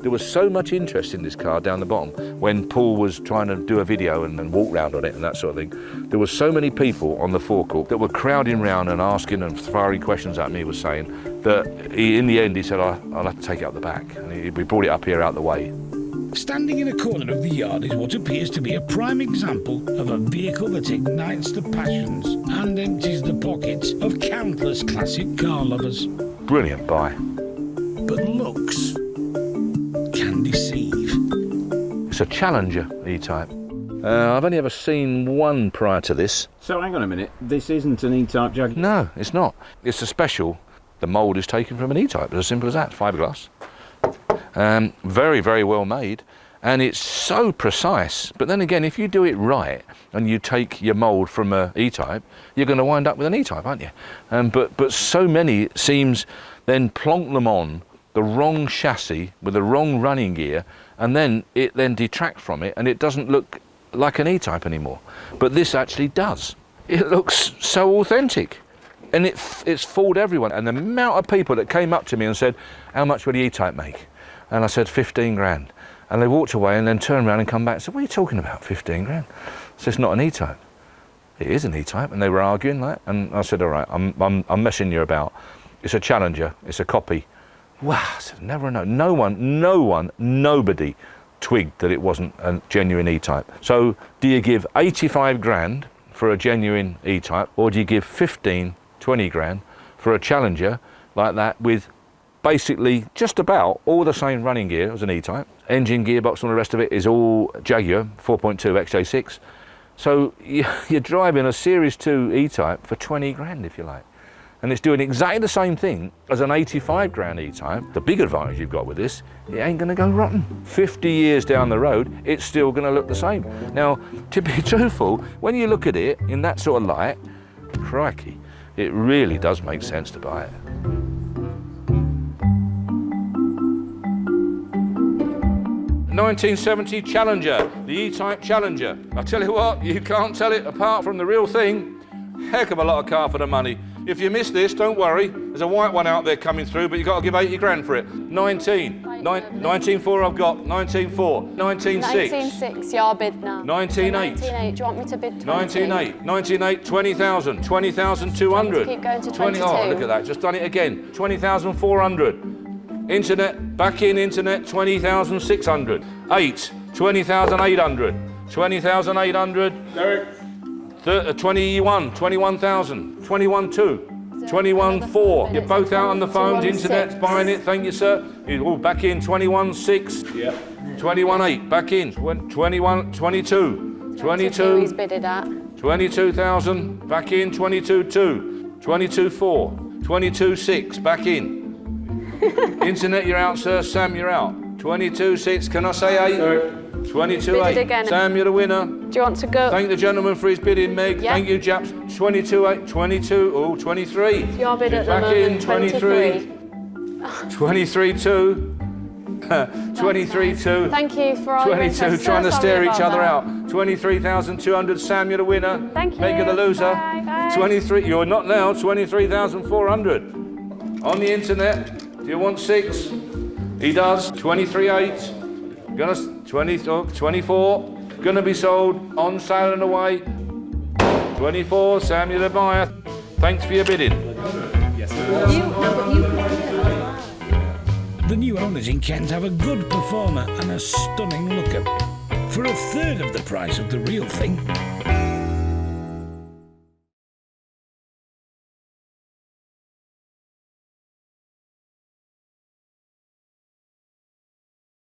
There was so much interest in this car down the bottom when Paul was trying to do a video and walk round on it and that sort of thing. There were so many people on the forecourt that were crowding round and asking and firing questions at me, was saying, that in the end he said, I'll have to take it up the back. And we brought it up here out the way. Standing in a corner of the yard is what appears to be a prime example of a vehicle that ignites the passions and empties the pockets of countless classic car lovers. Brilliant buy. But looks can deceive. It's a Challenger E-Type. I've only ever seen one prior to this. So hang on a minute, this isn't an E-Type Jaguar? No, it's not. It's a special. The mould is taken from an E-Type, as simple as that, fiberglass. Very, very well made, and it's so precise. But then again, if you do it right and you take your mould from an E-Type, you're going to wind up with an E-Type, aren't you? But so many, it seems, then plonk them on the wrong chassis with the wrong running gear, and then it then detracts from it, and it doesn't look like an E-Type anymore. But this actually does. It looks so authentic. And it's fooled everyone. And the amount of people that came up to me and said, how much would the E-Type make? And I said, 15 grand. And they walked away and then turned around and come back and said, what are you talking about, 15 grand? I said, it's not an E-Type. It is an E-Type. And they were arguing that. And I said, all right, I'm messing you about. It's a Challenger. It's a copy. Wow, I said, never know. Nobody twigged that it wasn't a genuine E-Type. So do you give 85 grand for a genuine E-Type, or do you give 15, 20 grand for a Challenger like that with basically just about all the same running gear as an E-Type? Engine, gearbox, and all the rest of it is all Jaguar 4.2 XJ6. So you're driving a Series 2 E-Type for 20 grand, if you like. And it's doing exactly the same thing as an 85 grand E-Type. The big advantage you've got with this, it ain't gonna go rotten. 50 years down the road, it's still gonna look the same. Now, to be truthful, when you look at it in that sort of light, crikey, it really does make sense to buy it. '70 Challenger, the E-Type Challenger. I tell you what, you can't tell it apart from the real thing. Heck of a lot of car for the money. If you miss this, don't worry. There's a white one out there coming through, but you've got to give 80 grand for it. 19.4 I've got. 19.4. 19.6. 19.6, your bid now. 19.8. 19.8, do you want me to bid 20? 19.8. 19.8, 20,000. 20,200. Keep going to 22. Oh, look at that. Just done it again. 20,400. Internet, back in internet, 20,600. 8, 20,800. 20,800. Derek. 21,000, 21,2, 21,4. You're both out on the phones, internet's buying it, thank you, sir. All back in, 21,6. Yeah. 21,8, back in, 21, 22. 22. He's bidded at. 22,000, back in, 22,2. 22,4. 22,6, back in. Internet, you're out, sir. Sam, you're out. 22,6, can I say 8? Sorry. 22.8. Sam, you're the winner. Do you want to go? Thank the gentleman for his bidding, Meg. Yeah. Thank you, chaps. 22.8, 22, oh, 23. Your bid at the back moment, in, 23. 23.2. 23.2. Thank you for all 22, trying to stare each other out. 23,200. Sam, you're the winner. Thank you. Meg, you're the loser. Bye, bye. 23, you're not now. 23,400. On the internet, do you want 6? He does. 23.8. Gonna 24. Gonna be sold on sale and away. 24. Sam, you're the buyer. Thanks for your bidding. Yes, The new owners in Kent have a good performer and a stunning looker. For a third of the price of the real thing,